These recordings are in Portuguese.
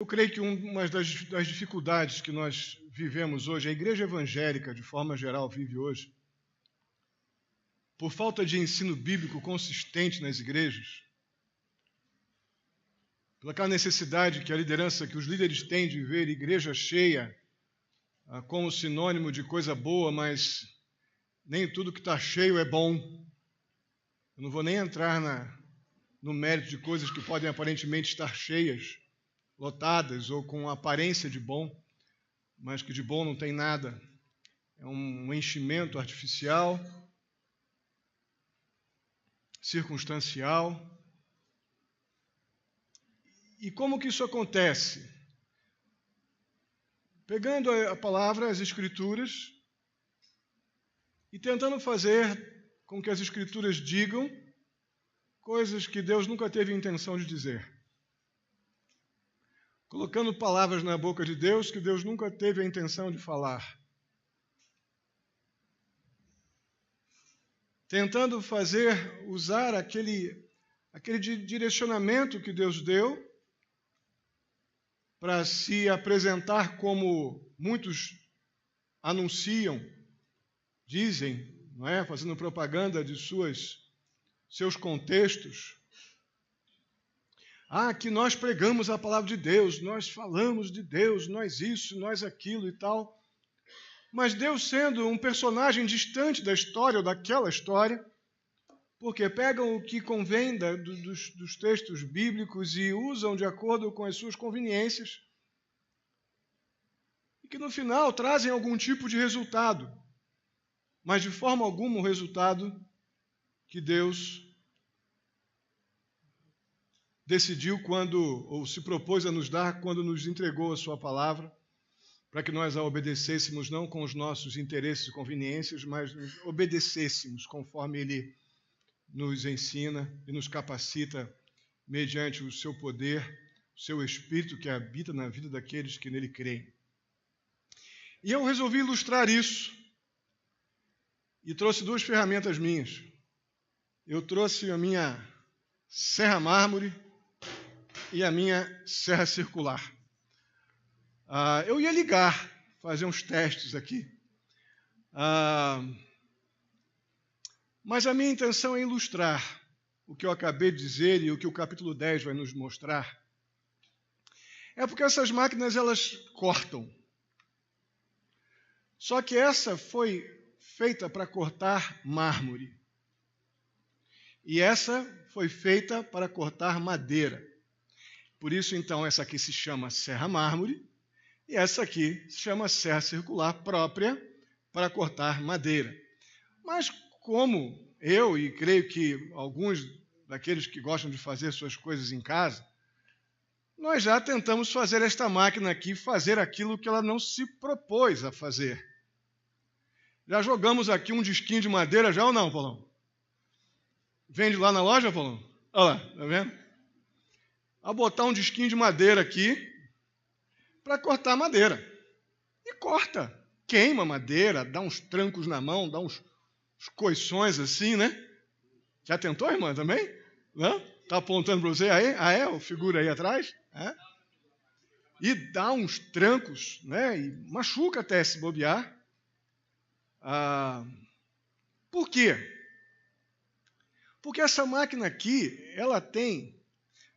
creio que uma das dificuldades que nós vivemos hoje, a igreja evangélica, de forma geral, vive hoje, por falta de ensino bíblico consistente nas igrejas, pela necessidade que a liderança, que os líderes têm de ver igreja cheia como sinônimo de coisa boa, mas nem tudo que está cheio é bom. Eu não vou nem entrar no mérito de coisas que podem aparentemente estar cheias, lotadas ou com aparência de bom, mas que de bom não tem nada. É um enchimento artificial, circunstancial. E como que isso acontece? Pegando a palavra, as Escrituras, e tentando fazer com que as Escrituras digam coisas que Deus nunca teve intenção de dizer. Colocando palavras na boca de Deus que Deus nunca teve a intenção de falar. Tentando usar aquele direcionamento que Deus deu para se apresentar como muitos anunciam, dizem, não é? Fazendo propaganda de seus contextos. Que nós pregamos a palavra de Deus, nós falamos de Deus, nós isso, nós aquilo e tal. Mas Deus sendo um personagem distante da história ou daquela história, porque pegam o que convém dos textos bíblicos e usam de acordo com as suas conveniências, e que no final trazem algum tipo de resultado, mas de forma alguma o resultado que Deus decidiu ou se propôs a nos dar quando nos entregou a sua palavra, para que nós a obedecêssemos não com os nossos interesses e conveniências, mas obedecêssemos conforme Ele nos ensina e nos capacita mediante o seu poder, o seu Espírito que habita na vida daqueles que nele creem. E eu resolvi ilustrar isso e trouxe duas ferramentas minhas. Eu trouxe a minha serra mármore e a minha serra circular. Eu ia fazer uns testes aqui. Mas a minha intenção é ilustrar o que eu acabei de dizer e o que o capítulo 10 vai nos mostrar. É porque essas máquinas, elas cortam. Só que essa foi feita para cortar mármore. E essa foi feita para cortar madeira. Por isso, então, essa aqui se chama serra mármore e essa aqui se chama serra circular própria para cortar madeira. Mas como eu, e creio que alguns daqueles que gostam de fazer suas coisas em casa, nós já tentamos fazer esta máquina aqui fazer aquilo que ela não se propôs a fazer. Já jogamos aqui um disquinho de madeira, já ou não, Paulão? Vende lá na loja, Paulão? Olha lá, tá vendo? A botar um disquinho de madeira aqui para cortar madeira. E corta. Queima madeira, dá uns trancos na mão, dá uns coições assim, né? Já tentou, irmã, também? Não? Está apontando para você aí? O figura aí atrás? E dá uns trancos, né? E machuca até se bobear. Por quê? Porque essa máquina aqui, ela tem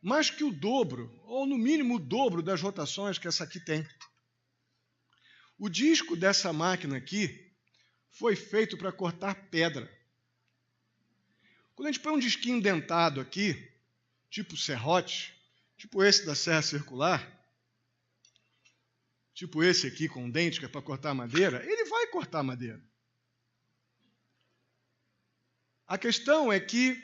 mais que o dobro, ou no mínimo o dobro das rotações que essa aqui tem. O disco dessa máquina aqui foi feito para cortar pedra. Quando a gente põe um disquinho dentado aqui, tipo serrote, tipo esse da serra circular, tipo esse aqui com dente que é para cortar madeira, ele vai cortar madeira. A questão é que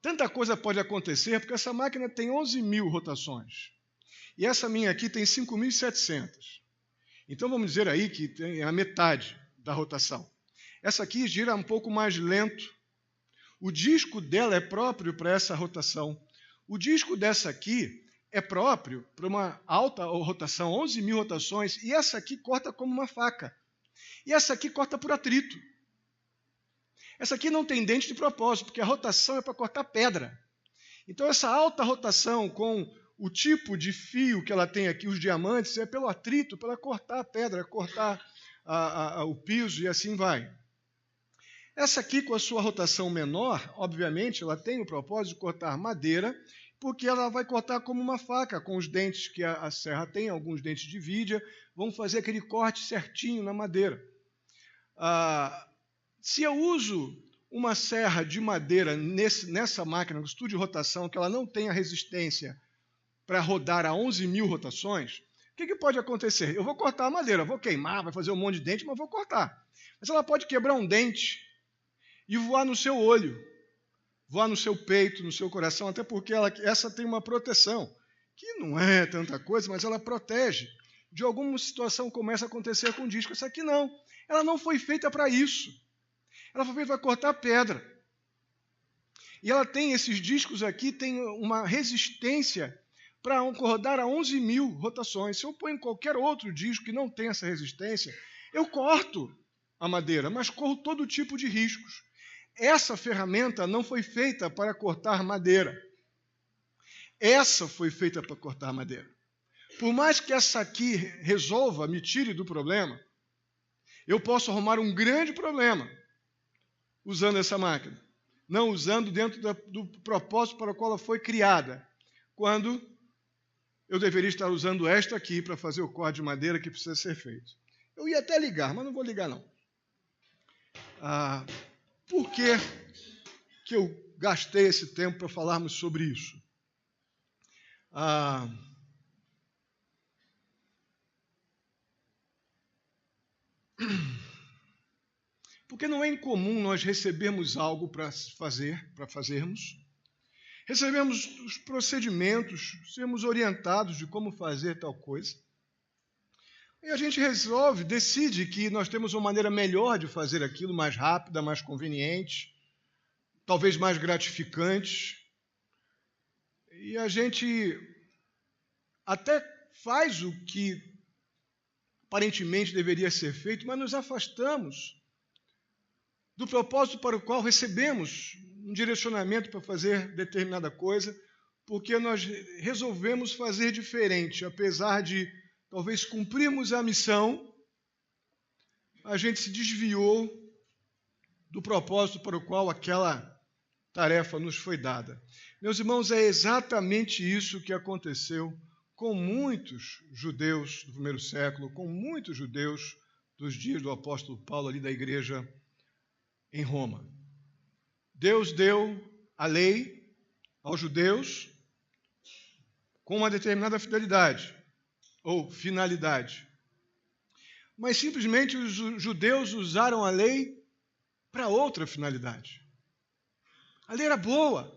tanta coisa pode acontecer, porque essa máquina tem 11.000 rotações. E essa minha aqui tem 5.700. Então vamos dizer aí que tem a metade da rotação. Essa aqui gira um pouco mais lento. O disco dela é próprio para essa rotação. O disco dessa aqui é próprio para uma alta rotação, 11.000 rotações, e essa aqui corta como uma faca. E essa aqui corta por atrito. Essa aqui não tem dente de propósito, porque a rotação é para cortar pedra. Então essa alta rotação com o tipo de fio que ela tem aqui, os diamantes, é pelo atrito, para cortar a pedra, cortar o piso e assim vai. Essa aqui, com a sua rotação menor, obviamente, ela tem o propósito de cortar madeira, porque ela vai cortar como uma faca, com os dentes que a serra tem, alguns dentes de vidia, vão fazer aquele corte certinho na madeira. Se eu uso uma serra de madeira nessa máquina, no estudo de rotação, que ela não tem a resistência para rodar a 11.000 rotações, o que pode acontecer? Eu vou cortar a madeira, vou queimar, vai fazer um monte de dente, mas vou cortar. Mas ela pode quebrar um dente e voar no seu olho, voar no seu peito, no seu coração, até porque essa tem uma proteção, que não é tanta coisa, mas ela protege. De alguma situação começa a acontecer com o disco. Essa aqui não. Ela não foi feita para isso. Ela foi feita para cortar pedra. E ela tem, esses discos aqui, tem uma resistência para rodar a 11.000 rotações. Se eu ponho qualquer outro disco que não tem essa resistência, eu corto a madeira, mas corro todo tipo de riscos. Essa ferramenta não foi feita para cortar madeira. Essa foi feita para cortar madeira. Por mais que essa aqui resolva, me tire do problema, eu posso arrumar um grande problema usando essa máquina. Não usando dentro do propósito para o qual ela foi criada. Quando eu deveria estar usando esta aqui para fazer o corte de madeira que precisa ser feito. Eu ia até ligar, mas não vou ligar não. Por que eu gastei esse tempo para falarmos sobre isso? Porque não é incomum nós recebermos algo para fazermos, recebemos os procedimentos, sermos orientados de como fazer tal coisa, e a gente decide que nós temos uma maneira melhor de fazer aquilo, mais rápida, mais conveniente, talvez mais gratificante, e a gente até faz o que aparentemente deveria ser feito, mas nos afastamos do propósito para o qual recebemos um direcionamento para fazer determinada coisa, porque nós resolvemos fazer diferente, apesar de talvez cumprirmos a missão, a gente se desviou do propósito para o qual aquela tarefa nos foi dada. Meus irmãos, é exatamente isso que aconteceu com muitos judeus do primeiro século, com muitos judeus dos dias do apóstolo Paulo ali da igreja em Roma. Deus deu a lei aos judeus com uma determinada fidelidade ou finalidade. Mas simplesmente os judeus usaram a lei para outra finalidade. A lei era boa,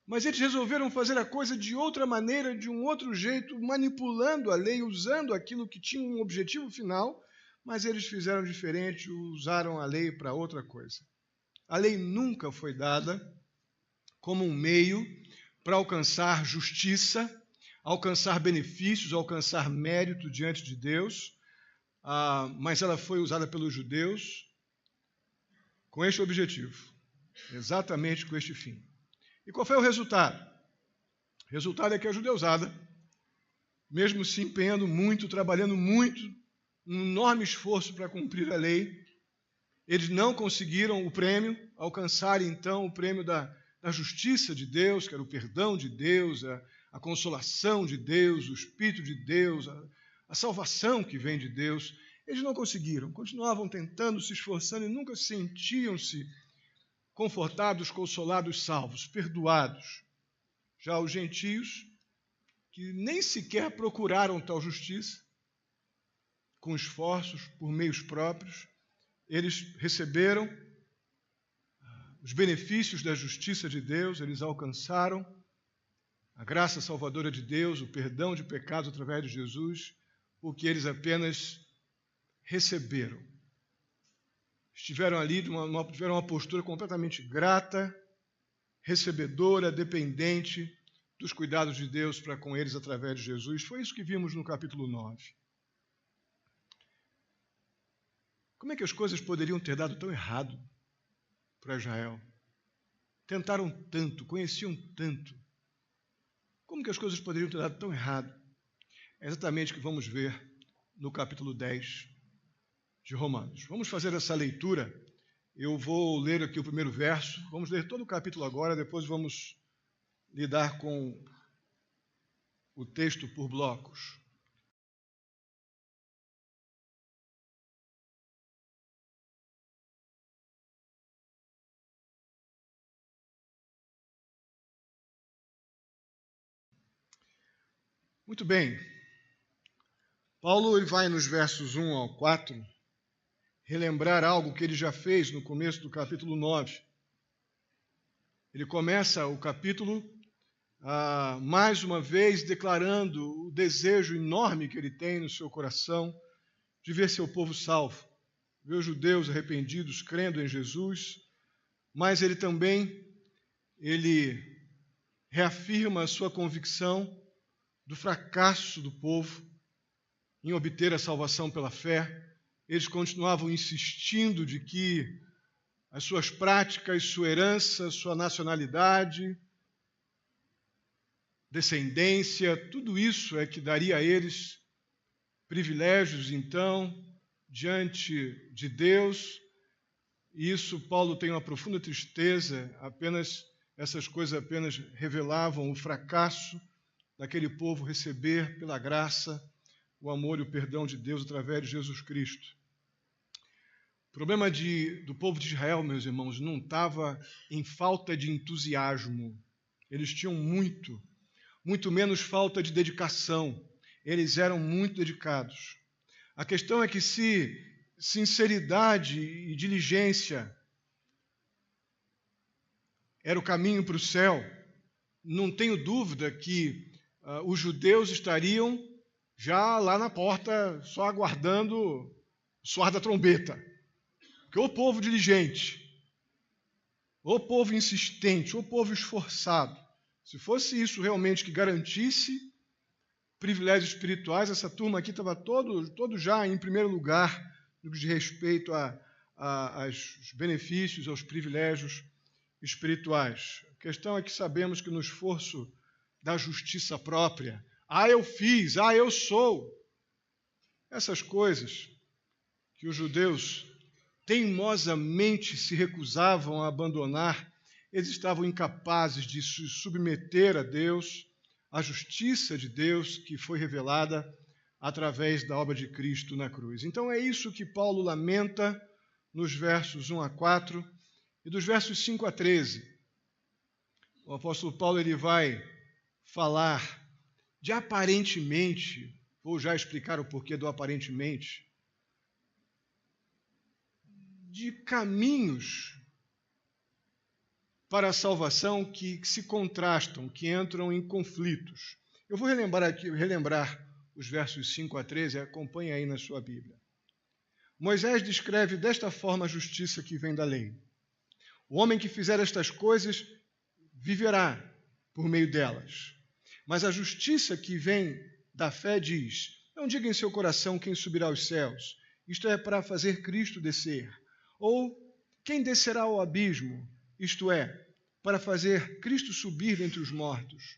mas eles resolveram fazer a coisa de outra maneira, de um outro jeito, manipulando a lei, usando aquilo que tinha um objetivo final, mas eles fizeram diferente, usaram a lei para outra coisa. A lei nunca foi dada como um meio para alcançar justiça, alcançar benefícios, alcançar mérito diante de Deus, mas ela foi usada pelos judeus com este objetivo, exatamente com este fim. E qual foi o resultado? O resultado é que a judeusada, mesmo se empenhando muito, trabalhando muito, um enorme esforço para cumprir a lei, eles não conseguiram o prêmio, alcançar então o prêmio da justiça de Deus, que era o perdão de Deus, a consolação de Deus, o Espírito de Deus, a salvação que vem de Deus. Eles não conseguiram, continuavam tentando, se esforçando e nunca sentiam-se confortados, consolados, salvos, perdoados. Já os gentios, que nem sequer procuraram tal justiça, com esforços, por meios próprios, eles receberam os benefícios da justiça de Deus, eles alcançaram a graça salvadora de Deus, o perdão de pecados através de Jesus, porque eles apenas receberam. Estiveram ali, tiveram uma postura completamente grata, recebedora, dependente dos cuidados de Deus para com eles através de Jesus. Foi isso que vimos no capítulo 9. Como é que as coisas poderiam ter dado tão errado para Israel? Tentaram tanto, conheciam tanto, Como que as coisas poderiam ter dado tão errado? É exatamente o que vamos ver no capítulo 10 de Romanos. Vamos fazer essa leitura. Eu vou ler aqui o primeiro verso. Vamos ler todo o capítulo agora, depois vamos lidar com o texto por blocos. Muito bem. Paulo ele vai nos versos 1 ao 4 relembrar algo que ele já fez no começo do capítulo 9. Ele começa o capítulo mais uma vez declarando o desejo enorme que ele tem no seu coração de ver seu povo salvo, ver os judeus arrependidos, crendo em Jesus, mas ele também reafirma a sua convicção do fracasso do povo em obter a salvação pela fé. Eles continuavam insistindo de que as suas práticas, sua herança, sua nacionalidade, descendência, tudo isso é que daria a eles privilégios, então, diante de Deus. E isso Paulo tem uma profunda tristeza, essas coisas apenas revelavam o fracasso daquele povo receber pela graça o amor e o perdão de Deus através de Jesus Cristo. O problema do povo de Israel, meus irmãos, não estava em falta de entusiasmo. Eles tinham muito menos falta de dedicação. Eles eram muito dedicados. A questão é que se sinceridade e diligência era o caminho para o céu, não tenho dúvida que os judeus estariam já lá na porta, só aguardando o soar da trombeta. Porque o povo diligente, o povo insistente, o povo esforçado, se fosse isso realmente que garantisse privilégios espirituais, essa turma aqui estava todo já em primeiro lugar no que diz respeito aos benefícios, aos privilégios espirituais. A questão é que sabemos que no esforço da justiça própria, eu fiz, eu sou, essas coisas que os judeus teimosamente se recusavam a abandonar, eles estavam incapazes de se submeter a Deus, à justiça de Deus que foi revelada através da obra de Cristo na cruz. Então é isso que Paulo lamenta nos versos 1 a 4 e dos versos 5 a 13. O apóstolo Paulo ele vai falar de aparentemente, vou já explicar o porquê do aparentemente, de caminhos para a salvação que se contrastam, que entram em conflitos. Eu vou relembrar os versos 5 a 13, acompanhe aí na sua Bíblia. Moisés descreve desta forma a justiça que vem da lei. O homem que fizer estas coisas viverá por meio delas. Mas a justiça que vem da fé diz: não diga em seu coração quem subirá aos céus, isto é, para fazer Cristo descer. Ou quem descerá ao abismo, isto é, para fazer Cristo subir dentre os mortos.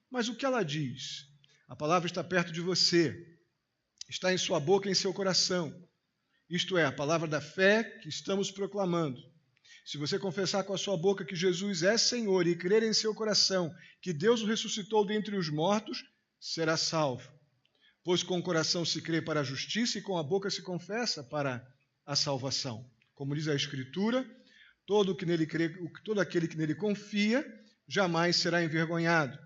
Mas o que ela diz? A palavra está perto de você, está em sua boca e em seu coração. Isto é, a palavra da fé que estamos proclamando. Se você confessar com a sua boca que Jesus é Senhor e crer em seu coração que Deus o ressuscitou dentre os mortos, será salvo. Pois com o coração se crê para a justiça e com a boca se confessa para a salvação. Como diz a Escritura, todo aquele que nele confia jamais será envergonhado.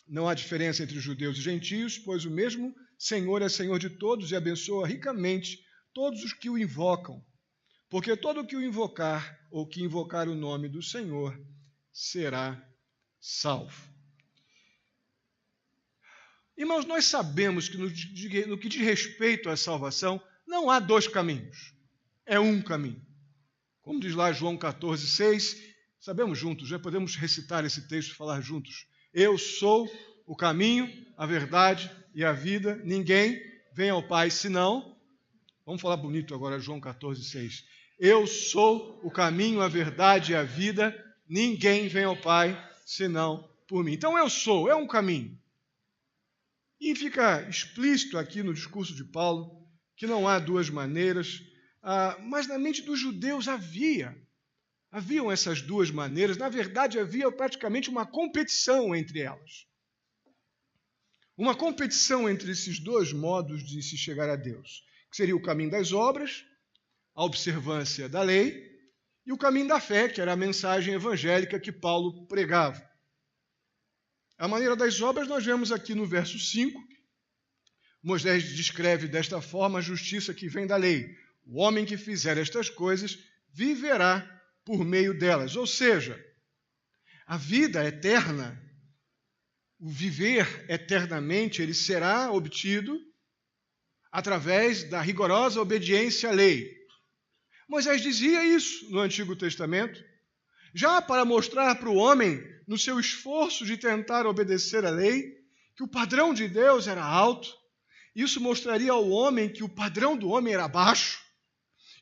Não há diferença entre judeus e gentios, pois o mesmo Senhor é Senhor de todos e abençoa ricamente todos os que o invocam. Porque todo o que o invocar, ou que invocar o nome do Senhor, será salvo. Irmãos, nós sabemos que no que diz respeito à salvação, não há dois caminhos. É um caminho. Como diz lá João 14,6, sabemos juntos, já podemos recitar esse texto e falar juntos. Eu sou o caminho, a verdade e a vida. Ninguém vem ao Pai senão... Vamos falar bonito agora, João 14,6. Eu sou o caminho, a verdade e a vida. Ninguém vem ao Pai senão por mim. Então eu sou, é um caminho. E fica explícito aqui no discurso de Paulo que não há duas maneiras, mas na mente dos judeus haviam essas duas maneiras. Na verdade, havia praticamente uma competição entre elas. Uma competição entre esses dois modos de se chegar a Deus, que seria o caminho das obras, a observância da lei, e o caminho da fé, que era a mensagem evangélica que Paulo pregava. A maneira das obras nós vemos aqui no verso 5. Moisés descreve desta forma a justiça que vem da lei. O homem que fizer estas coisas viverá por meio delas. Ou seja, a vida eterna, o viver eternamente, ele será obtido através da rigorosa obediência à lei. Moisés dizia isso no Antigo Testamento, já para mostrar para o homem, no seu esforço de tentar obedecer à lei, que o padrão de Deus era alto. Isso mostraria ao homem que o padrão do homem era baixo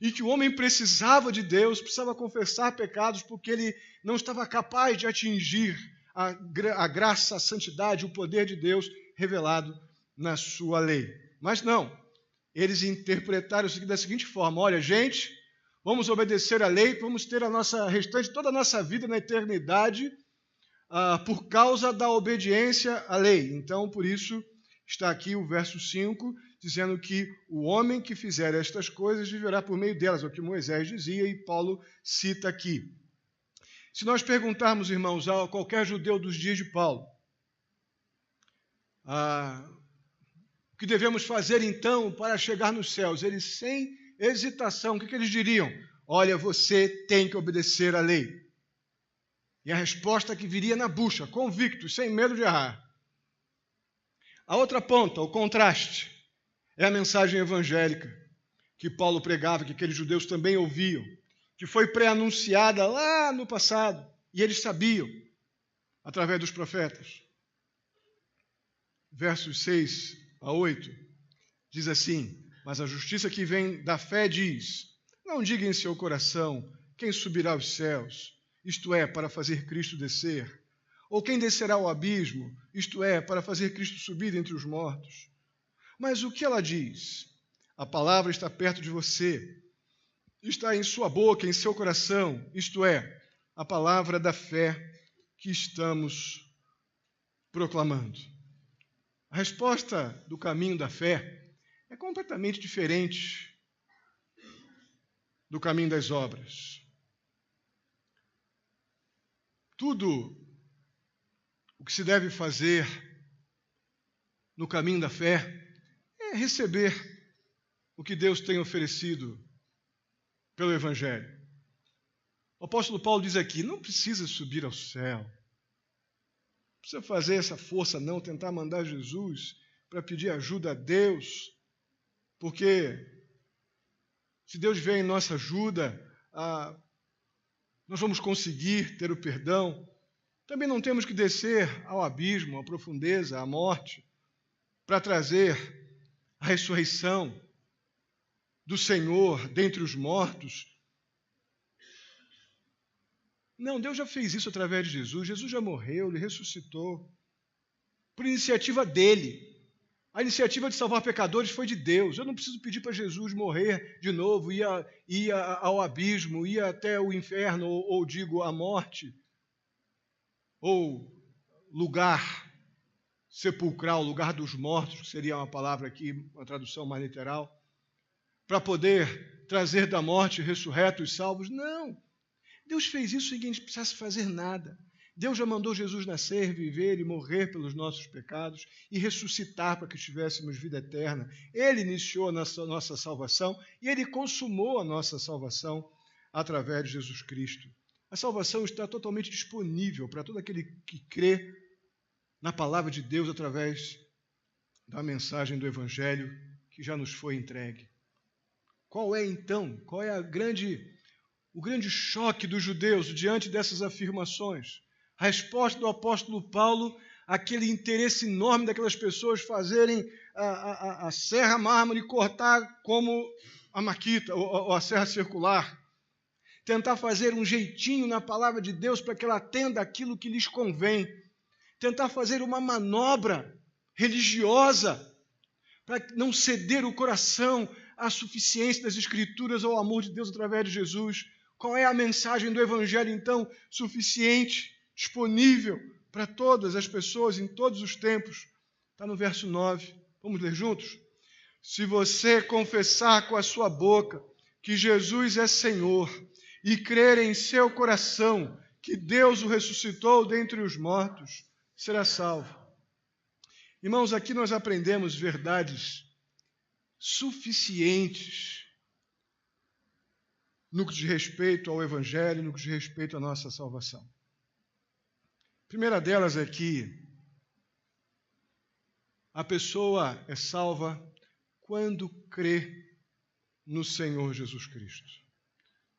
e que o homem precisava de Deus, precisava confessar pecados porque ele não estava capaz de atingir a graça, a santidade, o poder de Deus revelado na sua lei. Mas não, eles interpretaram isso da seguinte forma: olha, gente, vamos obedecer à lei, vamos ter toda a nossa vida na eternidade por causa da obediência à lei. Então, por isso, está aqui o verso 5, dizendo que o homem que fizer estas coisas viverá por meio delas, é o que Moisés dizia e Paulo cita aqui. Se nós perguntarmos, irmãos, a qualquer judeu dos dias de Paulo, o que devemos fazer então para chegar nos céus? Eles, sem hesitação, o que eles diriam? Olha, você tem que obedecer à lei. E a resposta que viria na bucha, convictos, sem medo de errar. A outra ponta, o contraste, é a mensagem evangélica que Paulo pregava, que aqueles judeus também ouviam, que foi pré-anunciada lá no passado, e eles sabiam, através dos profetas. Versos 6 a 8, diz assim: mas a justiça que vem da fé diz, não diga em seu coração, quem subirá aos céus, isto é, para fazer Cristo descer, ou quem descerá ao abismo, isto é, para fazer Cristo subir entre os mortos. Mas o que ela diz? A palavra está perto de você, está em sua boca, em seu coração, isto é, a palavra da fé que estamos proclamando. A resposta do caminho da fé é completamente diferente do caminho das obras. Tudo o que se deve fazer no caminho da fé é receber o que Deus tem oferecido pelo Evangelho. O apóstolo Paulo diz aqui, não precisa subir ao céu, não precisa fazer essa força não, tentar mandar Jesus para pedir ajuda a Deus, porque se Deus vier em nossa ajuda, nós vamos conseguir ter o perdão. Também não temos que descer ao abismo, à profundeza, à morte, para trazer a ressurreição do Senhor dentre os mortos. Não, Deus já fez isso através de Jesus. Jesus já morreu, Ele ressuscitou por iniciativa dEle. A iniciativa de salvar pecadores foi de Deus. Eu não preciso pedir para Jesus morrer de novo, ir ao abismo, ir até o inferno, ou digo, a morte, ou lugar sepulcral, lugar dos mortos, que seria uma palavra aqui, uma tradução mais literal, para poder trazer da morte ressurretos e salvos. Não. Deus fez isso sem que a gente precisasse fazer nada. Deus já mandou Jesus nascer, viver e morrer pelos nossos pecados e ressuscitar para que tivéssemos vida eterna. Ele iniciou a nossa salvação e Ele consumou a nossa salvação através de Jesus Cristo. A salvação está totalmente disponível para todo aquele que crê na palavra de Deus através da mensagem do Evangelho que já nos foi entregue. Qual é então? Qual é o grande choque dos judeus diante dessas afirmações? A resposta do apóstolo Paulo, aquele interesse enorme daquelas pessoas fazerem a serra mármore e cortar como a maquita, ou a serra circular. Tentar fazer um jeitinho na palavra de Deus para que ela atenda aquilo que lhes convém. tentar fazer uma manobra religiosa para não ceder o coração à suficiência das Escrituras ou ao amor de Deus através de Jesus. Qual é a mensagem do Evangelho, então, suficiente, disponível para todas as pessoas em todos os tempos? Está no verso 9. Vamos ler juntos? Se você confessar com a sua boca que Jesus é Senhor e crer em seu coração que Deus o ressuscitou dentre os mortos, será salvo. Irmãos, aqui nós aprendemos verdades suficientes no que diz respeito ao Evangelho, no que diz respeito à nossa salvação. A primeira delas é que a pessoa é salva quando crê no Senhor Jesus Cristo.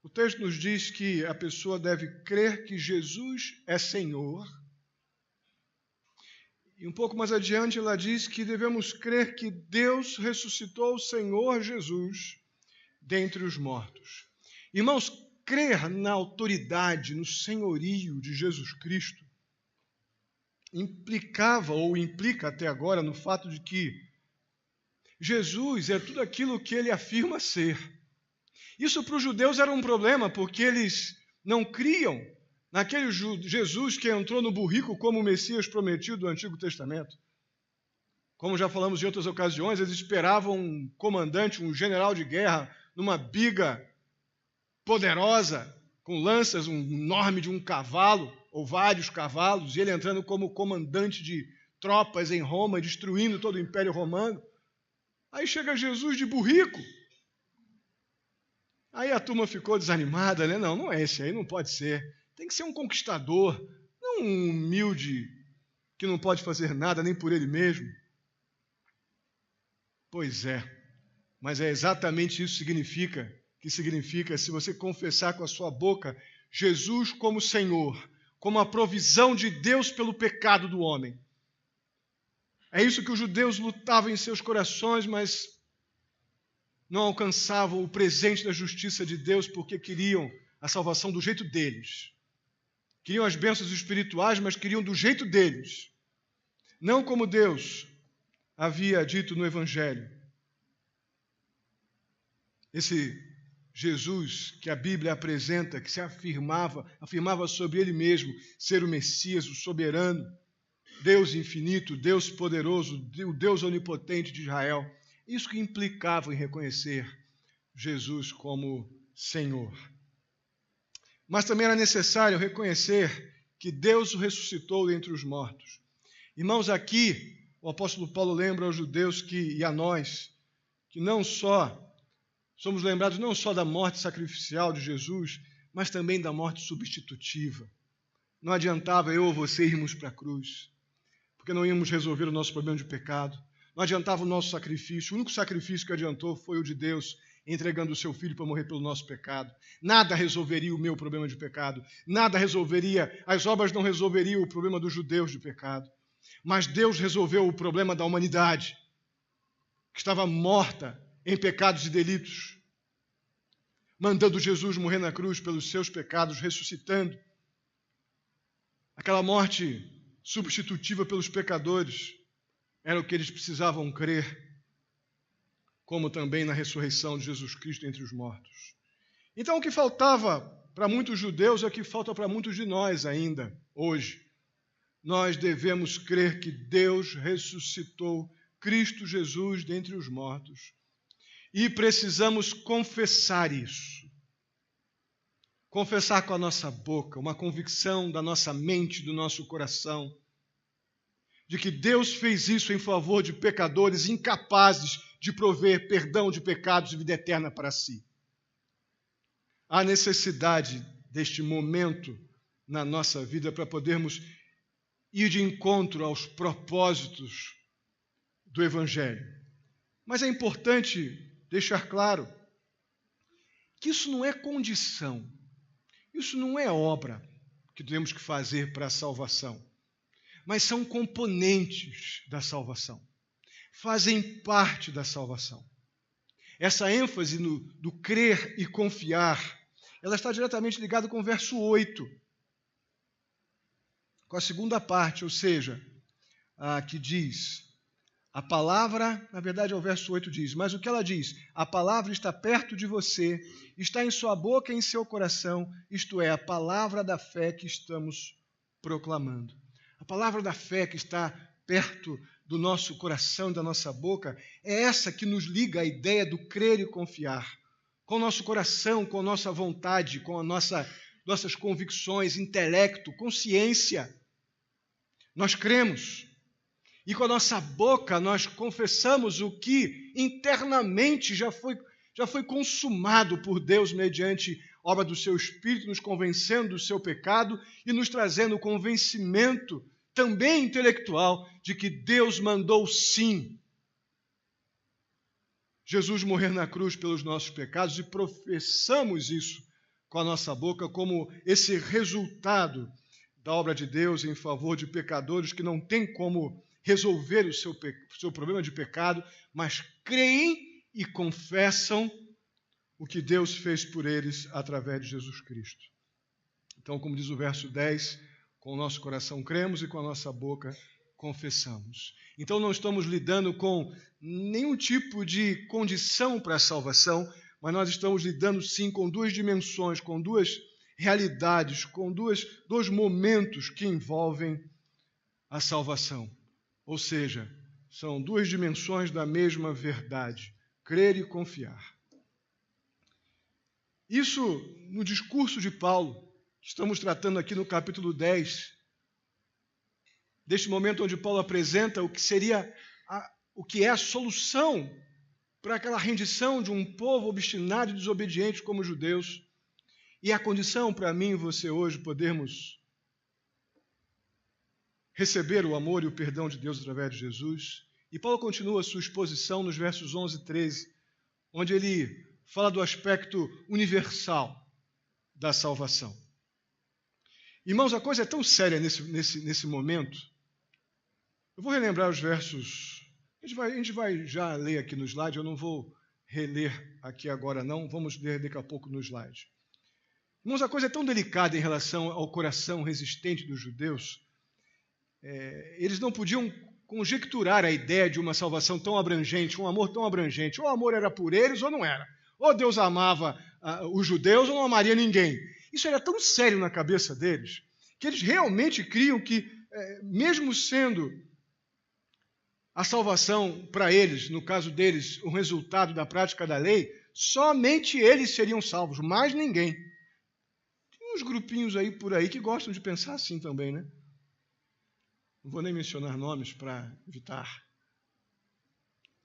O texto nos diz que a pessoa deve crer que Jesus é Senhor. E um pouco mais adiante ela diz que devemos crer que Deus ressuscitou o Senhor Jesus dentre os mortos. Irmãos, crer na autoridade, no senhorio de Jesus Cristo, implicava ou implica até agora no fato de que Jesus é tudo aquilo que ele afirma ser. Isso para os judeus era um problema, porque eles não criam naquele Jesus que entrou no burrico como o Messias prometido do Antigo Testamento. Como já falamos em outras ocasiões, eles esperavam um comandante, um general de guerra, numa biga poderosa, com lanças, um enorme de um cavalo, ou vários cavalos, e ele entrando como comandante de tropas em Roma, destruindo todo o Império Romano. Aí chega Jesus de burrico. Aí a turma ficou desanimada, né? Não é esse aí, não pode ser. Tem que ser um conquistador, não um humilde que não pode fazer nada nem por ele mesmo. Pois é, mas é exatamente isso que significa se você confessar com a sua boca Jesus como Senhor, como a provisão de Deus pelo pecado do homem. É isso que os judeus lutavam em seus corações, mas não alcançavam o presente da justiça de Deus porque queriam a salvação do jeito deles. Queriam as bênçãos espirituais, mas queriam do jeito deles. Não como Deus havia dito no Evangelho. Esse Jesus que a Bíblia apresenta, que se afirmava sobre ele mesmo ser o Messias, o soberano, Deus infinito, Deus poderoso, o Deus onipotente de Israel. Isso que implicava em reconhecer Jesus como Senhor. Mas também era necessário reconhecer que Deus o ressuscitou dentre os mortos. Irmãos, aqui o apóstolo Paulo lembra aos judeus e a nós que não só somos lembrados não só da morte sacrificial de Jesus, mas também da morte substitutiva. Não adiantava eu ou você irmos para a cruz, porque não íamos resolver o nosso problema de pecado. Não adiantava o nosso sacrifício. O único sacrifício que adiantou foi o de Deus, entregando o seu Filho para morrer pelo nosso pecado. Nada resolveria o meu problema de pecado. Nada resolveria, as obras não resolveriam o problema dos judeus de pecado. Mas Deus resolveu o problema da humanidade, que estava morta em pecados e delitos, mandando Jesus morrer na cruz pelos seus pecados, ressuscitando. Aquela morte substitutiva pelos pecadores era o que eles precisavam crer, como também na ressurreição de Jesus Cristo entre os mortos. Então, o que faltava para muitos judeus é o que falta para muitos de nós ainda, hoje. Nós devemos crer que Deus ressuscitou Cristo Jesus dentre os mortos. E precisamos confessar isso. Confessar com a nossa boca, uma convicção da nossa mente, do nosso coração, de que Deus fez isso em favor de pecadores incapazes de prover perdão de pecados e vida eterna para si. Há necessidade deste momento na nossa vida para podermos ir de encontro aos propósitos do Evangelho. Mas é importante deixar claro que isso não é condição, isso não é obra que temos que fazer para a salvação, mas são componentes da salvação, fazem parte da salvação. Essa ênfase do crer e confiar, ela está diretamente ligada com o verso 8. com a segunda parte, ou seja, a que diz, a palavra, na verdade é o verso 8 diz, mas o que ela diz? A palavra está perto de você, está em sua boca e em seu coração, isto é, a palavra da fé que estamos proclamando. A palavra da fé que está perto do nosso coração e da nossa boca é essa que nos liga à ideia do crer e confiar. Com o nosso coração, com a nossa vontade, com nossas convicções, intelecto, consciência. Nós cremos. E com a nossa boca nós confessamos o que internamente já foi consumado por Deus mediante obra do seu Espírito, nos convencendo do seu pecado e nos trazendo o convencimento também intelectual de que Deus mandou sim Jesus morrer na cruz pelos nossos pecados e professamos isso com a nossa boca como esse resultado da obra de Deus em favor de pecadores que não têm como resolver o seu problema de pecado, mas creem e confessam o que Deus fez por eles através de Jesus Cristo. Então, como diz o verso 10, com o nosso coração cremos e com a nossa boca confessamos. Então, não estamos lidando com nenhum tipo de condição para a salvação, mas nós estamos lidando sim com duas dimensões, com duas realidades, com dois momentos que envolvem a salvação. Ou seja, são duas dimensões da mesma verdade, crer e confiar. Isso no discurso de Paulo, que estamos tratando aqui no capítulo 10, deste momento onde Paulo apresenta o que seria o que é a solução para aquela rendição de um povo obstinado e desobediente como os judeus, e a condição para mim e você hoje podermos receber o amor e o perdão de Deus através de Jesus. E Paulo continua a sua exposição nos versos 11 e 13, onde ele fala do aspecto universal da salvação. Irmãos, a coisa é tão séria nesse momento. Eu vou relembrar os versos. A gente vai já ler aqui no slide, eu não vou reler aqui agora não, vamos ler daqui a pouco no slide. Irmãos, a coisa é tão delicada em relação ao coração resistente dos judeus. Eles não podiam conjecturar a ideia de uma salvação tão abrangente, um amor tão abrangente. Ou o amor era por eles ou não era. Ou Deus amava os judeus ou não amaria ninguém. Isso era tão sério na cabeça deles, que eles realmente criam que, mesmo sendo a salvação para eles, no caso deles, o resultado da prática da lei, somente eles seriam salvos, mais ninguém. Tem uns grupinhos aí por aí que gostam de pensar assim também, né? Não vou nem mencionar nomes para evitar.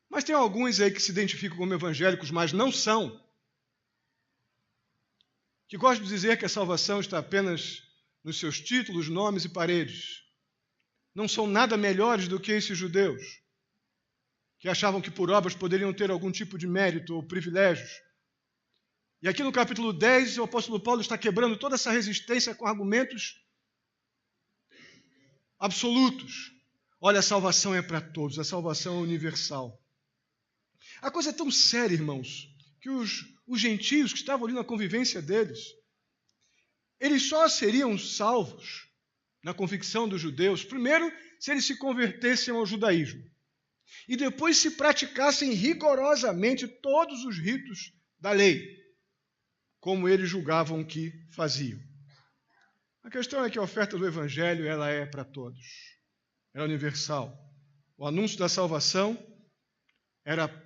Mas tem alguns aí que se identificam como evangélicos, mas não são. Que gostam de dizer que a salvação está apenas nos seus títulos, nomes e paredes. Não são nada melhores do que esses judeus, que achavam que por obras poderiam ter algum tipo de mérito ou privilégios. E aqui no capítulo 10, o apóstolo Paulo está quebrando toda essa resistência com argumentos absolutos. Olha, a salvação é para todos, a salvação é universal. A coisa é tão séria, irmãos, que os gentios que estavam ali na convivência deles, eles só seriam salvos na convicção dos judeus, primeiro, se eles se convertessem ao judaísmo, e depois se praticassem rigorosamente todos os ritos da lei, como eles julgavam que faziam. A questão é que a oferta do Evangelho ela é para todos, é universal. O anúncio da salvação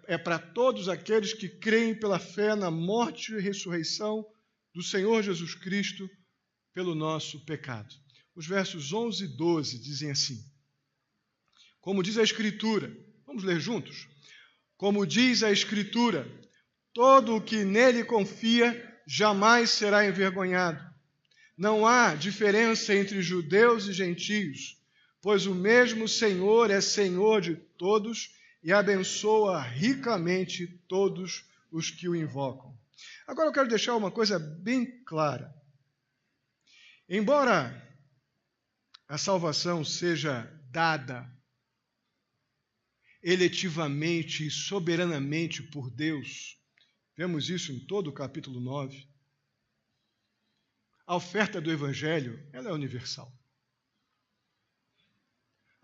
é para todos aqueles que creem pela fé na morte e ressurreição do Senhor Jesus Cristo pelo nosso pecado. Os versos 11 e 12 dizem assim, como diz a Escritura, vamos ler juntos? Como diz a Escritura, todo o que nele confia jamais será envergonhado. Não há diferença entre judeus e gentios, pois o mesmo Senhor é Senhor de todos e abençoa ricamente todos os que o invocam. Agora eu quero deixar uma coisa bem clara. Embora a salvação seja dada eletivamente e soberanamente por Deus, vemos isso em todo o capítulo 9, a oferta do Evangelho ela é universal.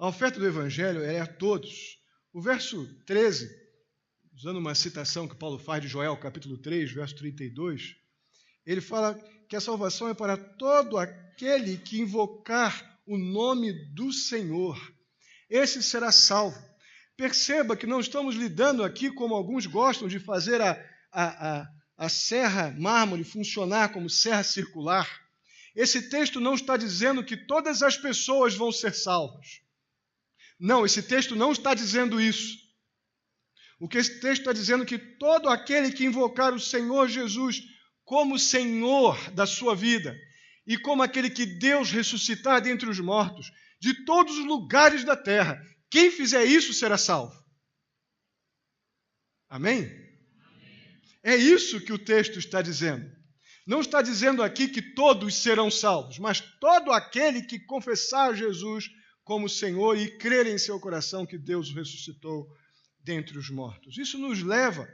A oferta do Evangelho é a todos. O verso 13, usando uma citação que Paulo faz de Joel, capítulo 3, verso 32, ele fala que a salvação é para todo aquele que invocar o nome do Senhor. Esse será salvo. Perceba que não estamos lidando aqui como alguns gostam de fazer a serra mármore funcionar como serra circular. Esse texto não está dizendo que todas as pessoas vão ser salvas. Não, esse texto não está dizendo isso. O que esse texto está dizendo é que todo aquele que invocar o Senhor Jesus como Senhor da sua vida e como aquele que Deus ressuscitar dentre os mortos, de todos os lugares da terra, quem fizer isso será salvo. Amém? É isso que o texto está dizendo. Não está dizendo aqui que todos serão salvos, mas todo aquele que confessar Jesus como Senhor e crer em seu coração que Deus o ressuscitou dentre os mortos. Isso nos leva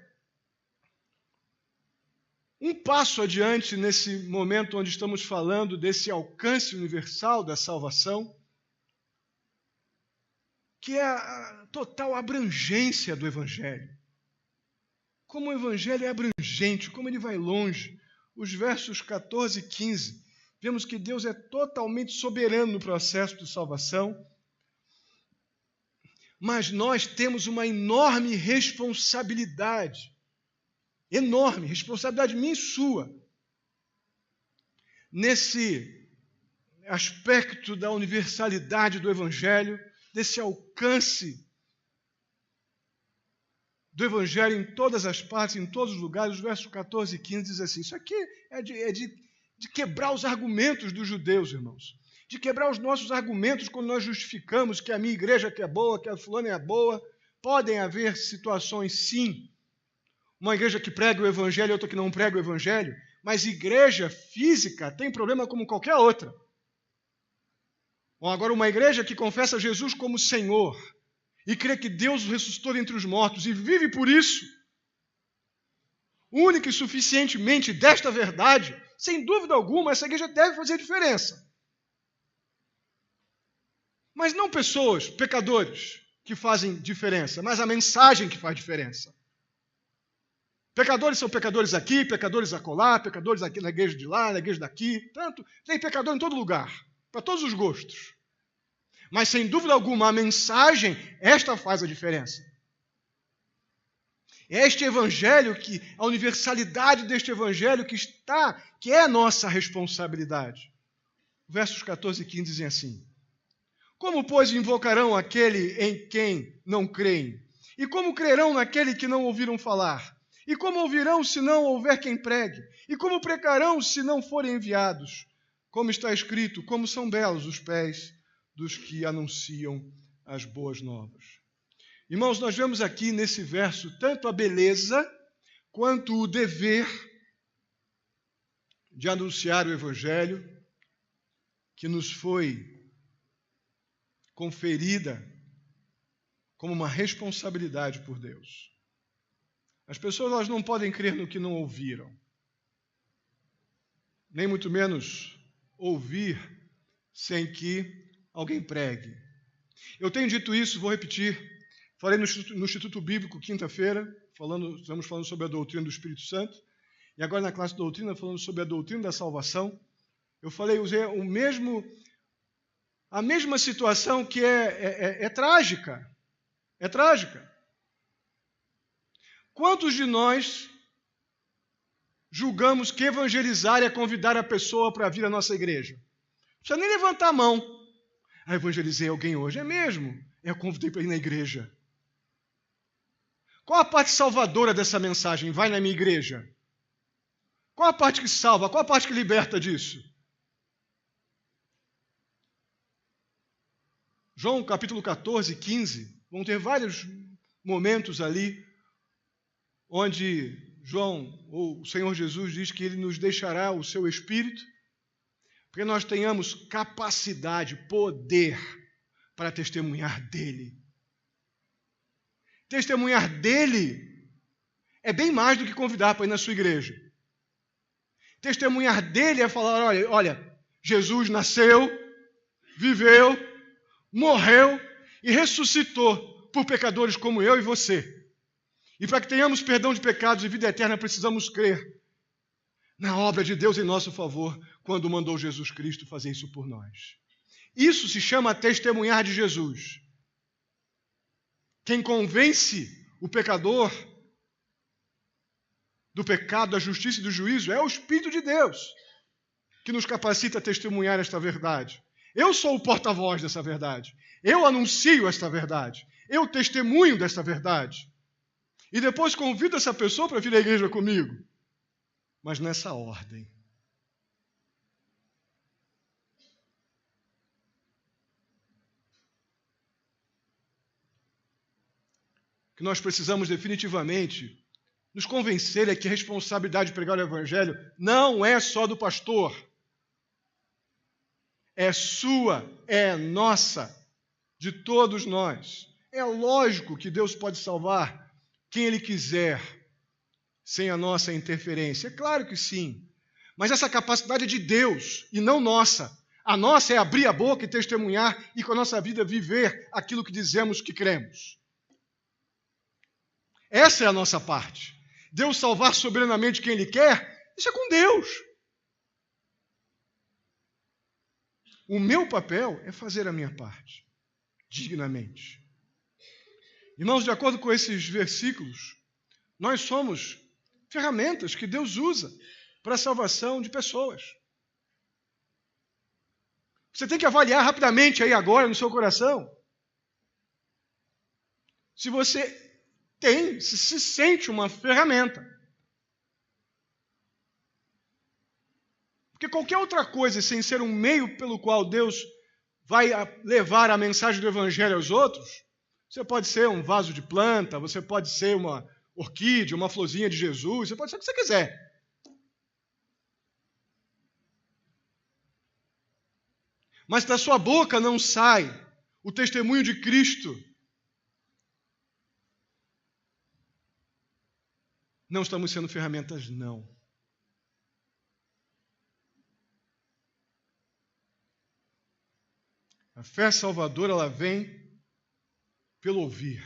um passo adiante nesse momento onde estamos falando desse alcance universal da salvação, que é a total abrangência do Evangelho. Como o Evangelho é abrangente, como ele vai longe. Os versos 14 e 15, vemos que Deus é totalmente soberano no processo de salvação, mas nós temos uma enorme responsabilidade, responsabilidade minha e sua, nesse aspecto da universalidade do Evangelho, desse alcance do Evangelho em todas as partes, em todos os lugares. Os versos 14 e 15 diz assim, isso aqui é de quebrar os argumentos dos judeus, irmãos, de quebrar os nossos argumentos quando nós justificamos que a minha igreja que é boa, que a fulana é boa. Podem haver situações, sim, uma igreja que prega o Evangelho e outra que não prega o Evangelho, mas igreja física tem problema como qualquer outra. Ou agora uma igreja que confessa Jesus como Senhor e crê que Deus o ressuscitou dentre os mortos e vive por isso, única e suficientemente desta verdade, sem dúvida alguma, essa igreja deve fazer diferença. Mas não pessoas, pecadores, que fazem diferença, mas a mensagem que faz diferença. Pecadores são pecadores aqui, pecadores acolá, pecadores aqui na igreja de lá, na igreja daqui. Tanto, tem pecador em todo lugar, para todos os gostos. Mas, sem dúvida alguma, a mensagem, esta faz a diferença. É este Evangelho, a universalidade deste Evangelho que é a nossa responsabilidade. Versos 14 e 15 dizem assim, como, pois, invocarão aquele em quem não creem? E como crerão naquele que não ouviram falar? E como ouvirão se não houver quem pregue? E como pregarão se não forem enviados? Como está escrito, como são belos os pés dos que anunciam as boas novas. Irmãos, nós vemos aqui nesse verso tanto a beleza quanto o dever de anunciar o Evangelho que nos foi conferida como uma responsabilidade por Deus. As pessoas elas não podem crer no que não ouviram, nem muito menos ouvir sem que alguém pregue. Eu tenho dito isso, vou repetir. Falei no Instituto Bíblico, quinta-feira, estamos falando sobre a doutrina do Espírito Santo, e agora na classe de doutrina, falando sobre a doutrina da salvação. Eu usei a mesma situação que é trágica. É trágica. Quantos de nós julgamos que evangelizar é convidar a pessoa para vir à nossa igreja? Não precisa nem levantar a mão. Evangelizei alguém hoje. É mesmo? Eu convidei para ir na igreja. Qual a parte salvadora dessa mensagem? Vai na minha igreja. Qual a parte que salva? Qual a parte que liberta disso? João capítulo 14, 15, vão ter vários momentos ali onde João, ou o Senhor Jesus, diz que Ele nos deixará o seu Espírito, porque nós tenhamos capacidade, poder para testemunhar dEle. Testemunhar dEle é bem mais do que convidar para ir na sua igreja. Testemunhar dEle é falar, olha, Jesus nasceu, viveu, morreu e ressuscitou por pecadores como eu e você. E para que tenhamos perdão de pecados e vida eterna, precisamos crer na obra de Deus em nosso favor, quando mandou Jesus Cristo fazer isso por nós. Isso se chama testemunhar de Jesus. Quem convence o pecador do pecado, da justiça e do juízo é o Espírito de Deus, que nos capacita a testemunhar esta verdade. Eu sou o porta-voz dessa verdade. Eu anuncio esta verdade. Eu testemunho desta verdade. E depois convido essa pessoa para vir à igreja comigo. Mas nessa ordem. Que nós precisamos definitivamente nos convencer é que a responsabilidade de pregar o Evangelho não é só do pastor. É sua, é nossa, de todos nós. É lógico que Deus pode salvar quem Ele quiser, sem a nossa interferência. É claro que sim. Mas essa capacidade é de Deus e não nossa. A nossa é abrir a boca e testemunhar e com a nossa vida viver aquilo que dizemos que cremos. Essa é a nossa parte. Deus salvar soberanamente quem Ele quer, isso é com Deus. O meu papel é fazer a minha parte, dignamente. Irmãos, de acordo com esses versículos, nós somos ferramentas que Deus usa para a salvação de pessoas. Você tem que avaliar rapidamente aí agora no seu coração se você se sente uma ferramenta. Porque qualquer outra coisa, sem ser um meio pelo qual Deus vai levar a mensagem do Evangelho aos outros, você pode ser um vaso de planta, você pode ser uma orquídea, uma florzinha de Jesus, você pode ser o que você quiser. Mas da sua boca não sai o testemunho de Cristo. Não estamos sendo ferramentas, não. A fé salvadora, ela vem pelo ouvir.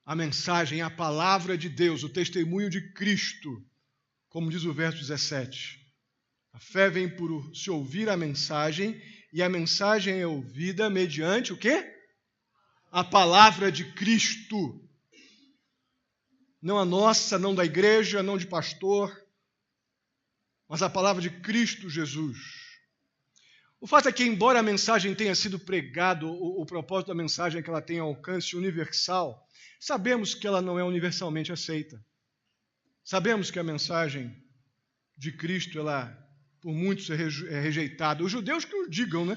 A mensagem, a palavra de Deus, o testemunho de Cristo, como diz o verso 17. A fé vem por se ouvir a mensagem, e a mensagem é ouvida mediante o quê? A palavra de Cristo. Não a nossa, não da igreja, não de pastor, mas a palavra de Cristo Jesus. O fato é que, embora a mensagem tenha sido pregada, o propósito da mensagem é que ela tenha alcance universal, sabemos que ela não é universalmente aceita. Sabemos que a mensagem de Cristo, ela, por muitos, é rejeitada. Os judeus que o digam, né?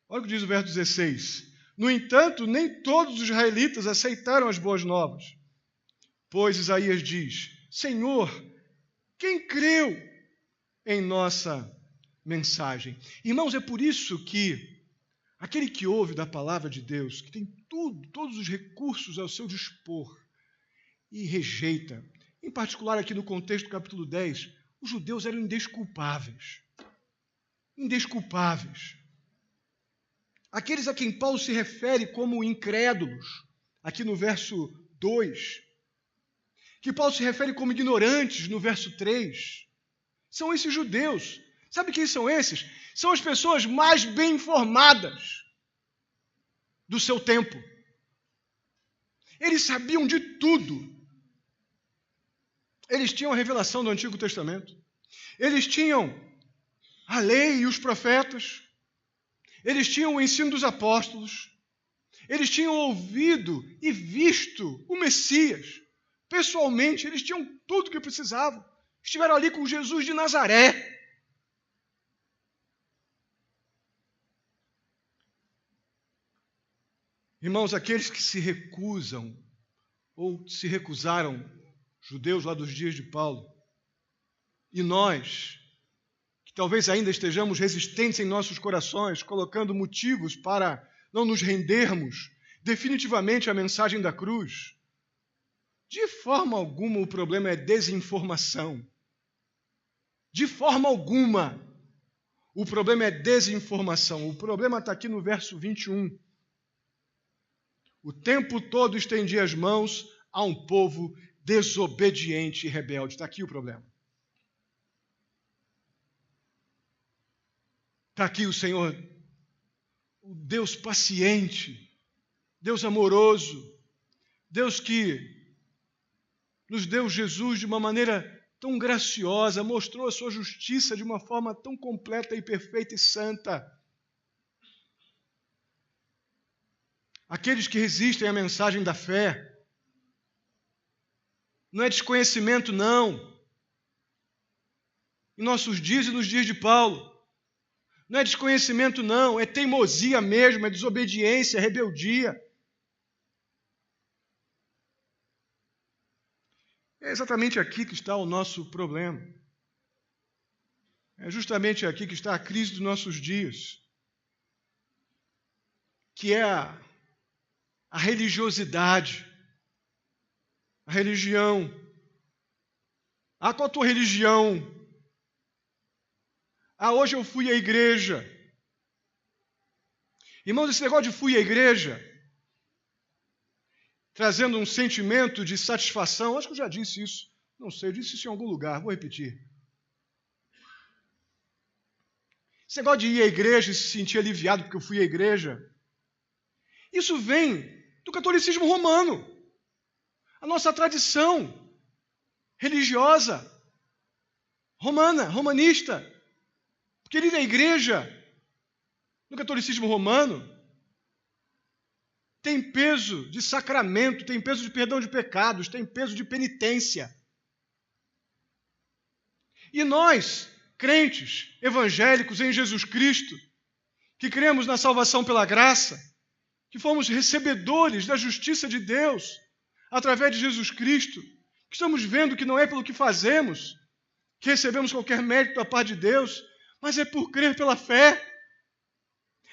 Olha o que diz o verso 16. No entanto, nem todos os israelitas aceitaram as boas novas. Pois Isaías diz, Senhor, quem creu em nossa mensagem? Irmãos, é por isso que aquele que ouve da palavra de Deus, que tem tudo, todos os recursos ao seu dispor, e rejeita, em particular aqui no contexto do capítulo 10, os judeus eram indesculpáveis. Indesculpáveis. Aqueles a quem Paulo se refere como incrédulos, aqui no verso 2, que Paulo se refere como ignorantes no verso 3, são esses judeus. Sabe quem são esses? São as pessoas mais bem informadas do seu tempo. Eles sabiam de tudo. Eles tinham a revelação do Antigo Testamento. Eles tinham a lei e os profetas. Eles tinham o ensino dos apóstolos. Eles tinham ouvido e visto o Messias. Pessoalmente, eles tinham tudo o que precisavam. Estiveram ali com Jesus de Nazaré. Irmãos, aqueles que se recusam ou se recusaram, judeus lá dos dias de Paulo, e nós, que talvez ainda estejamos resistentes em nossos corações, colocando motivos para não nos rendermos definitivamente à mensagem da cruz, de forma alguma o problema é desinformação. De forma alguma o problema é desinformação. O problema está aqui no verso 21. o tempo todo estendia as mãos a um povo desobediente e rebelde. Está aqui o problema. Está aqui o Senhor, o Deus paciente, Deus amoroso, Deus que nos deu Jesus de uma maneira tão graciosa, mostrou a sua justiça de uma forma tão completa e perfeita e santa. Aqueles que resistem à mensagem da fé, não é desconhecimento, não. Em nossos dias e nos dias de Paulo, não é desconhecimento, não, é teimosia mesmo, é desobediência, é rebeldia. É exatamente aqui que está o nosso problema. É justamente aqui que está a crise dos nossos dias, que é a religiosidade, a religião. Ah, qual a tua religião? Ah, hoje eu fui à igreja. Irmãos, esse negócio de fui à igreja, trazendo um sentimento de satisfação, acho que eu já disse isso, não sei, eu disse isso em algum lugar, vou repetir. Esse negócio de ir à igreja e se sentir aliviado porque eu fui à igreja, isso vem do catolicismo romano. A nossa tradição religiosa, romanista. Porque ir à igreja, no catolicismo romano, tem peso de sacramento, tem peso de perdão de pecados, tem peso de penitência. E nós, crentes, evangélicos em Jesus Cristo, que cremos na salvação pela graça, que fomos recebedores da justiça de Deus através de Jesus Cristo, que estamos vendo que não é pelo que fazemos que recebemos qualquer mérito da parte de Deus, mas é por crer pela fé.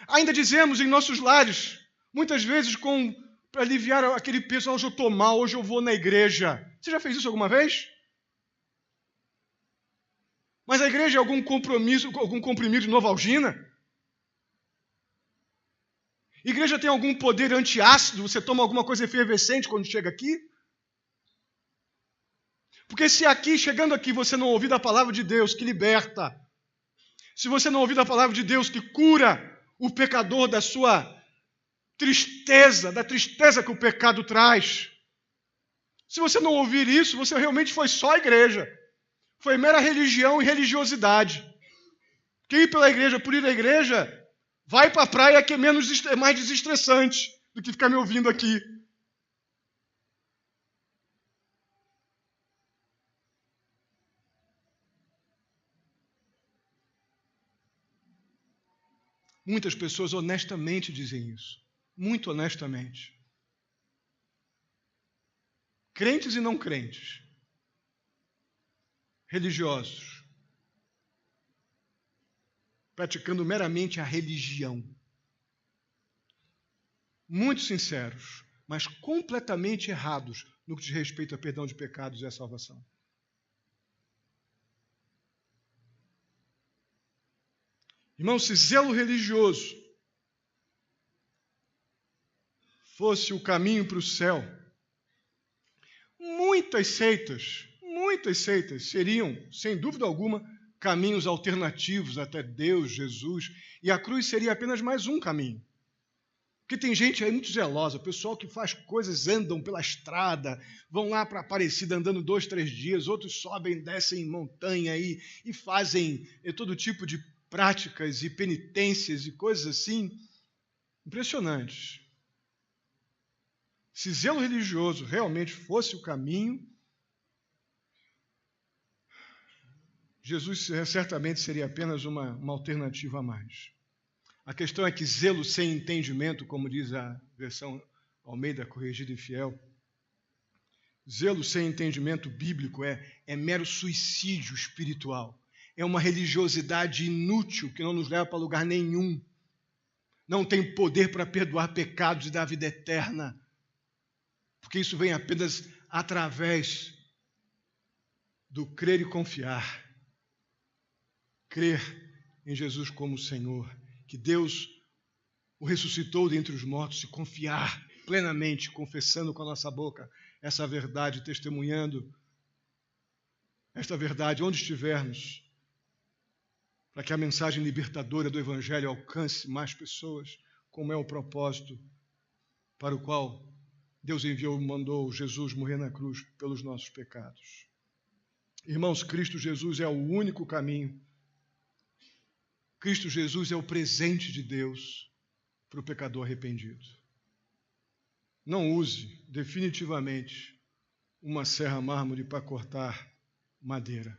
Ainda dizemos em nossos lares, muitas vezes para aliviar aquele peso, hoje eu estou mal, hoje eu vou na igreja. Você já fez isso alguma vez? Mas a igreja é algum comprimido de Novalgina? A igreja tem algum poder antiácido? Você toma alguma coisa efervescente quando chega aqui? Porque se aqui, chegando aqui, você não ouvir da palavra de Deus que liberta, se você não ouvir da palavra de Deus que cura o pecador da sua tristeza, da tristeza que o pecado traz, se você não ouvir isso, você realmente foi só a igreja. Foi mera religião e religiosidade. Quem ir pela igreja, por ir à igreja, vai para a praia que é mais desestressante do que ficar me ouvindo aqui. Muitas pessoas honestamente dizem isso. Muito honestamente. Crentes e não crentes. Religiosos. Praticando meramente a religião. Muito sinceros, mas completamente errados no que diz respeito a perdão de pecados e a salvação. Irmão, se zelo religioso fosse o caminho para o céu, muitas seitas seriam, sem dúvida alguma, caminhos alternativos até Deus, Jesus, e a cruz seria apenas mais um caminho. Porque tem gente aí muito zelosa, o pessoal que faz coisas, andam pela estrada, vão lá para Aparecida andando 2, 3 dias, outros sobem, descem montanha aí e fazem todo tipo de práticas e penitências e coisas assim impressionantes. Se zelo religioso realmente fosse o caminho, Jesus certamente seria apenas uma alternativa a mais. A questão é que zelo sem entendimento, como diz a versão Almeida Corrigida e Fiel, zelo sem entendimento bíblico é mero suicídio espiritual. É uma religiosidade inútil que não nos leva para lugar nenhum. Não tem poder para perdoar pecados e dar vida eterna. Porque isso vem apenas através do crer e confiar. Crer em Jesus como Senhor. Que Deus o ressuscitou dentre os mortos e confiar plenamente, confessando com a nossa boca essa verdade, testemunhando esta verdade onde estivermos, para que a mensagem libertadora do Evangelho alcance mais pessoas, como é o propósito para o qual Deus mandou Jesus morrer na cruz pelos nossos pecados. Irmãos, Cristo Jesus é o único caminho. Cristo Jesus é o presente de Deus para o pecador arrependido. Não use definitivamente uma serra mármore para cortar madeira.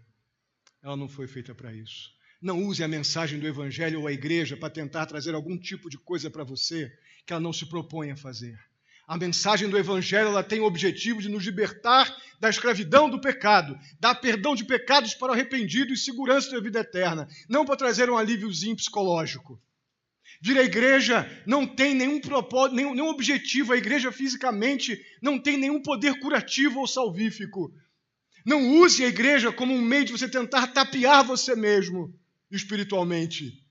Ela não foi feita para isso. Não use a mensagem do Evangelho ou a igreja para tentar trazer algum tipo de coisa para você que ela não se propõe a fazer. A mensagem do Evangelho ela tem o objetivo de nos libertar da escravidão do pecado, dar perdão de pecados para o arrependido e segurança da vida eterna, não para trazer um alíviozinho psicológico. Vir à igreja não tem nenhum propósito, nenhum objetivo. A igreja fisicamente não tem nenhum poder curativo ou salvífico. Não use a igreja como um meio de você tentar tapear você mesmo espiritualmente.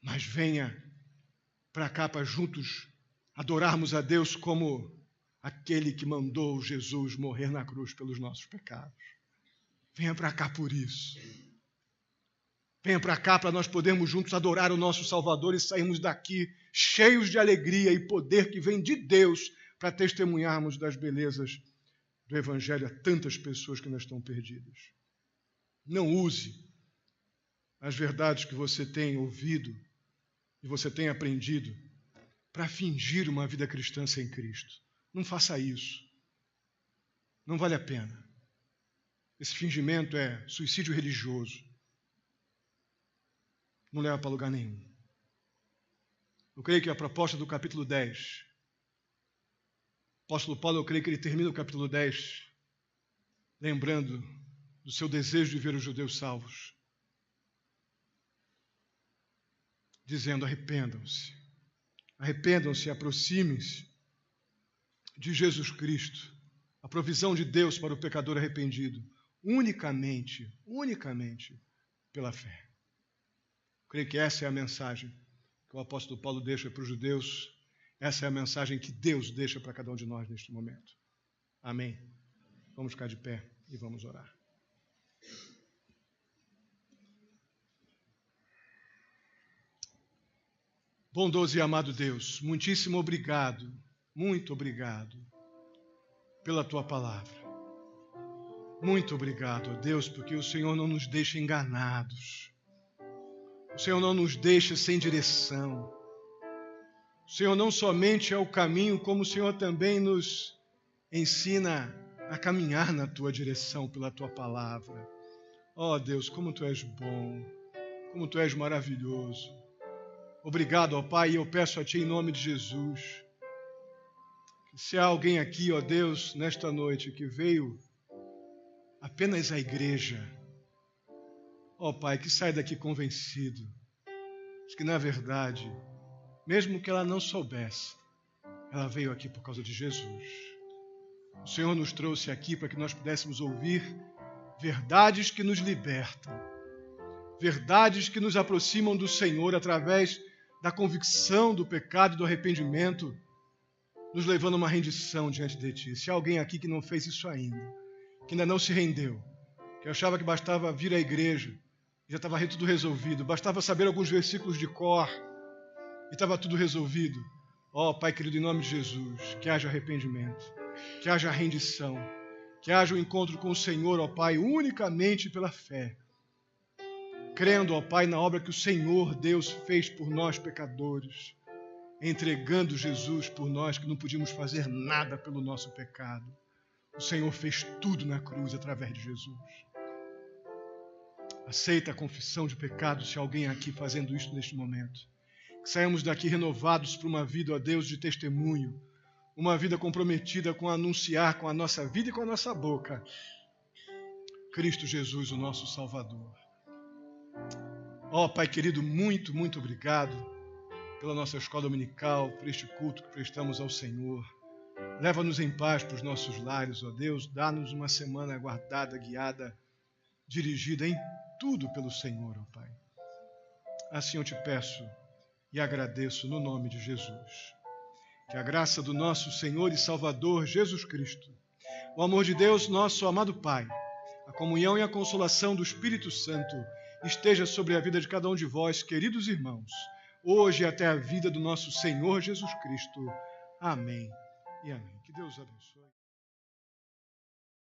Mas venha para cá para juntos adorarmos a Deus como aquele que mandou Jesus morrer na cruz pelos nossos pecados. Venha para cá por isso. Venha para cá para nós podermos juntos adorar o nosso Salvador e sairmos daqui cheios de alegria e poder que vem de Deus para testemunharmos das belezas do Evangelho a tantas pessoas que ainda estão perdidas. Não use as verdades que você tem ouvido e você tem aprendido para fingir uma vida cristã sem Cristo. Não faça isso. Não vale a pena. Esse fingimento é suicídio religioso. Não leva para lugar nenhum. Eu creio que a proposta do capítulo 10, o apóstolo Paulo, eu creio que ele termina o capítulo 10 lembrando do seu desejo de ver os judeus salvos, dizendo: arrependam-se, arrependam-se, aproximem-se de Jesus Cristo, a provisão de Deus para o pecador arrependido, unicamente pela fé. Eu creio que essa é a mensagem que o apóstolo Paulo deixa para os judeus, essa é a mensagem que Deus deixa para cada um de nós neste momento. Amém? Vamos ficar de pé e vamos orar. Bondoso e amado Deus, muitíssimo obrigado, muito obrigado pela Tua palavra. Muito obrigado, ó Deus, porque o Senhor não nos deixa enganados. O Senhor não nos deixa sem direção. O Senhor não somente é o caminho, como o Senhor também nos ensina a caminhar na Tua direção pela Tua palavra. Ó Deus, como Tu és bom, como Tu és maravilhoso. Obrigado, ó Pai, e eu peço a Ti em nome de Jesus, que se há alguém aqui, ó Deus, nesta noite, que veio apenas à igreja, ó Pai, que sai daqui convencido de que, na verdade, mesmo que ela não soubesse, ela veio aqui por causa de Jesus. O Senhor nos trouxe aqui para que nós pudéssemos ouvir verdades que nos libertam, verdades que nos aproximam do Senhor através da convicção do pecado e do arrependimento, nos levando a uma rendição diante de Ti. Se há alguém aqui que não fez isso ainda, que ainda não se rendeu, que achava que bastava vir à igreja, já estava tudo resolvido, bastava saber alguns versículos de cor e estava tudo resolvido. Ó Pai querido, em nome de Jesus, que haja arrependimento, que haja rendição, que haja um encontro com o Senhor, ó Pai, unicamente pela fé, crendo, ó Pai, na obra que o Senhor Deus fez por nós pecadores, entregando Jesus por nós que não podíamos fazer nada pelo nosso pecado. O Senhor fez tudo na cruz através de Jesus. Aceita a confissão de pecados se alguém aqui fazendo isso neste momento. Que saímos daqui renovados para uma vida, ó Deus, de testemunho, uma vida comprometida com anunciar com a nossa vida e com a nossa boca Cristo Jesus, o nosso Salvador. Ó Pai querido, muito, muito obrigado pela nossa escola dominical, por este culto que prestamos ao Senhor. Leva-nos em paz para os nossos lares, ó Deus. Dá-nos uma semana guardada, guiada, dirigida em tudo pelo Senhor, ó Pai. Assim eu te peço e agradeço no nome de Jesus. Que a graça do nosso Senhor e Salvador Jesus Cristo, o amor de Deus, nosso amado Pai, a comunhão e a consolação do Espírito Santo esteja sobre a vida de cada um de vós, queridos irmãos, hoje e até a vida do nosso Senhor Jesus Cristo. Amém e amém. Que Deus abençoe.